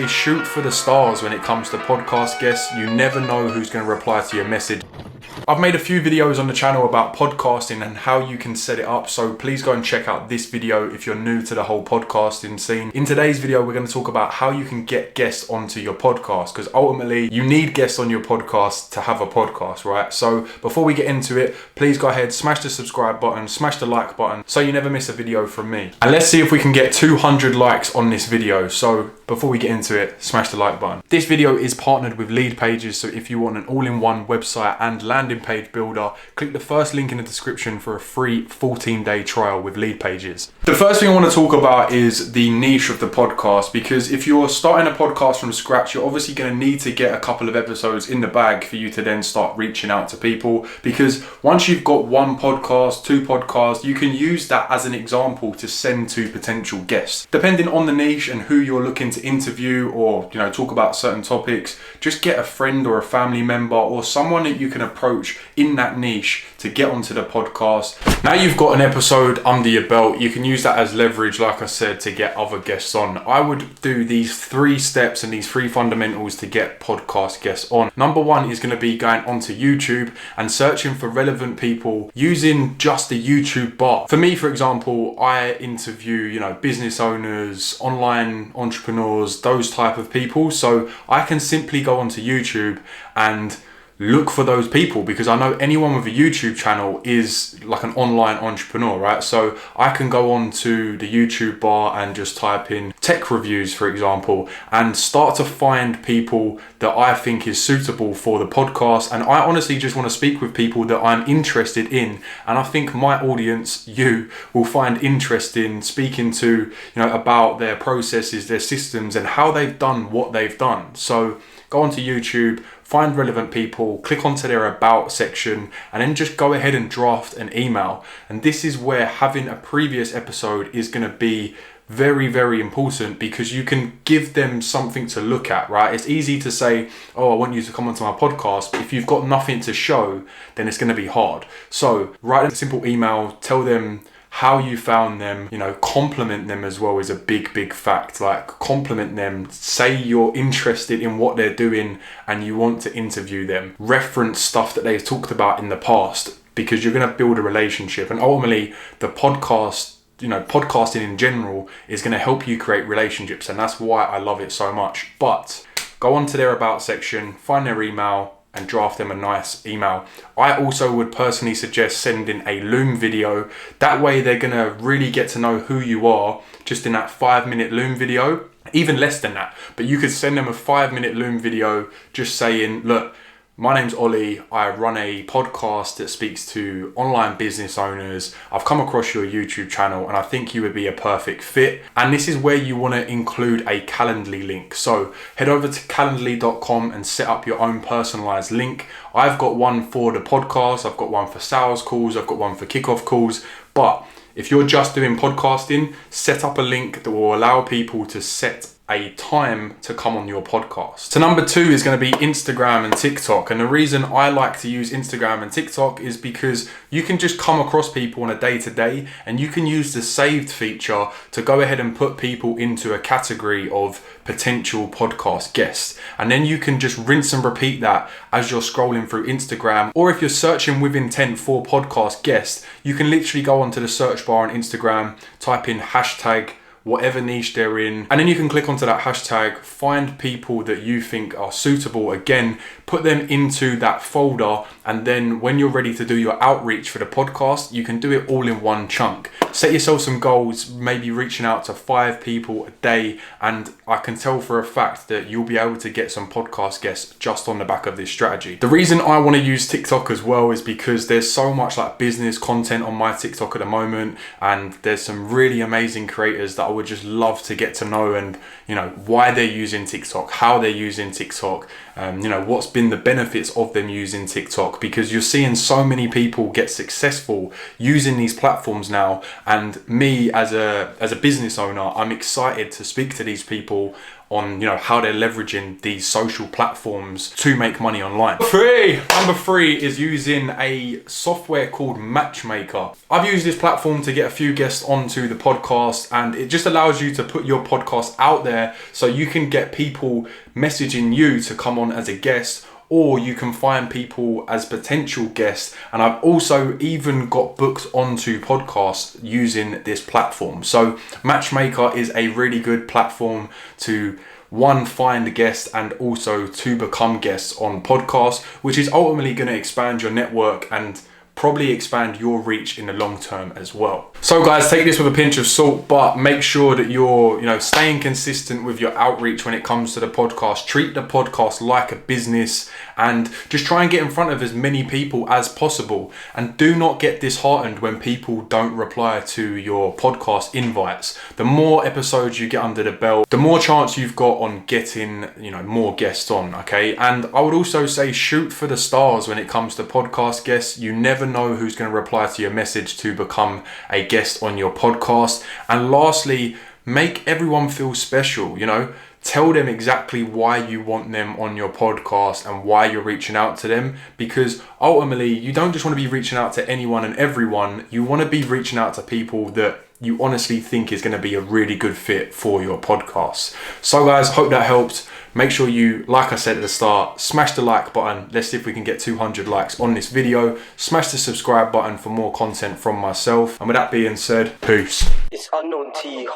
Shoot for the stars when it comes to podcast guests. You never know who's going to reply to your message. I've made a few videos on the channel about podcasting and how you can set it up, so please go and check out this video if you're new to the whole podcasting scene. In today's video, we're going to talk about how you can get guests onto your podcast, because ultimately you need guests on your podcast to have a podcast, right? So before we get into it, please go ahead, smash the subscribe button, smash the like button so you never miss a video from me. And let's see if we can get 200 likes on this video. So before we get into it, smash the like button. This video is partnered with Lead Pages, so if you want an all-in-one website and landing page builder, click the first link in the description for a free 14-day trial with Lead Pages. The first thing I want to talk about is the niche of the podcast, because if you're starting a podcast from scratch, you're obviously going to need to get a couple of episodes in the bag for you to then start reaching out to people, because once you've got one podcast, two podcasts, you can use that as an example to send to potential guests. Depending on the niche and who you're looking to interview or talk about certain topics, just get a friend or a family member or someone that you can approach in that niche to get onto the podcast. Now you've got an episode under your belt, you can use that as leverage, like I said, to get other guests on. I would do these 3 steps and these 3 fundamentals to get podcast guests on. Number 1 is going to be going onto YouTube and searching for relevant people using just the YouTube bar. For me, for example, I interview business owners, online entrepreneurs, those type of people, so I can simply go onto YouTube and look for those people, because I know anyone with a YouTube channel is like an online entrepreneur, right? So I can go on to the YouTube bar and just type in tech reviews, for example, and start to find people that I think is suitable for the podcast. And I honestly just want to speak with people that I'm interested in. And I think my audience, you, will find interest in speaking to, about their processes, their systems, and how they've done what they've done. So go onto YouTube, find relevant people, click onto their about section, and then just go ahead and draft an email. And this is where having a previous episode is going to be very, very important, because you can give them something to look at, right? It's easy to say, oh, I want you to come onto my podcast, but if you've got nothing to show, then it's going to be hard. So write a simple email, tell them how you found them, compliment them as well is a big fact. Like, compliment them, say you're interested in what they're doing and you want to interview them. Reference stuff that they've talked about in the past, because you're going to build a relationship. And ultimately, the podcast, podcasting in general is going to help you create relationships, and that's why I love it so much. But go onto their about section, find their email, and draft them a nice email. I also would personally suggest sending a Loom video. That way they're gonna really get to know who you are just in that 5-minute Loom video, even less than that. But you could send them a 5-minute Loom video just saying, look, my name's Olley, I run a podcast that speaks to online business owners. I've come across your YouTube channel and I think you would be a perfect fit. And this is where you want to include a Calendly link. So head over to calendly.com and set up your own personalized link. I've got one for the podcast, I've got one for sales calls, I've got one for kickoff calls. But if you're just doing podcasting, set up a link that will allow people to set a time to come on your podcast. So number 2 is going to be Instagram and TikTok. And the reason I like to use Instagram and TikTok is because you can just come across people on a day-to-day, and you can use the saved feature to go ahead and put people into a category of potential podcast guests. And then you can just rinse and repeat that as you're scrolling through Instagram. Or if you're searching with intent for podcast guests, you can literally go onto the search bar on Instagram, type in hashtag whatever niche they're in, and then you can click onto that hashtag, find people that you think are suitable, again, put them into that folder, and then when you're ready to do your outreach for the podcast, you can do it all in one chunk. Set yourself some goals, maybe reaching out to 5 people a day, and I can tell for a fact that you'll be able to get some podcast guests just on the back of this strategy. The reason I want to use TikTok as well is because there's so much like business content on my TikTok at the moment, and there's some really amazing creators that I would just love to get to know, and why they're using TikTok, how they're using TikTok, what's been the benefits of them using TikTok, because you're seeing so many people get successful using these platforms now. And me as a business owner, I'm excited to speak to these people on, you know, how they're leveraging these social platforms to make money online. Number three is using a software called Matchmaker. I've used this platform to get a few guests onto the podcast, and it just allows you to put your podcast out there so you can get people messaging you to come on as a guest, or you can find people as potential guests. And I've also even got booked onto podcasts using this platform. So Matchmaker is a really good platform to, one, find guests and also to become guests on podcasts, which is ultimately going to expand your network and probably expand your reach in the long term as well. So guys, take this with a pinch of salt, but make sure that you're, you know, staying consistent with your outreach when it comes to the podcast. Treat the podcast like a business and just try and get in front of as many people as possible. And do not get disheartened when people don't reply to your podcast invites. The more episodes you get under the belt, the more chance you've got on getting, you know, more guests on, okay? And I would also say shoot for the stars when it comes to podcast guests. You never know who's going to reply to your message to become a guest on your podcast. And lastly, make everyone feel special. You know, tell them exactly why you want them on your podcast and why you're reaching out to them, because ultimately you don't just want to be reaching out to anyone and everyone. You want to be reaching out to people that you honestly think is going to be a really good fit for your podcast. So guys, hope that helped. Make sure you, like I said at the start, smash the like button. Let's see if we can get 200 likes on this video. Smash the subscribe button for more content from myself. And with that being said, peace. It's unknown T,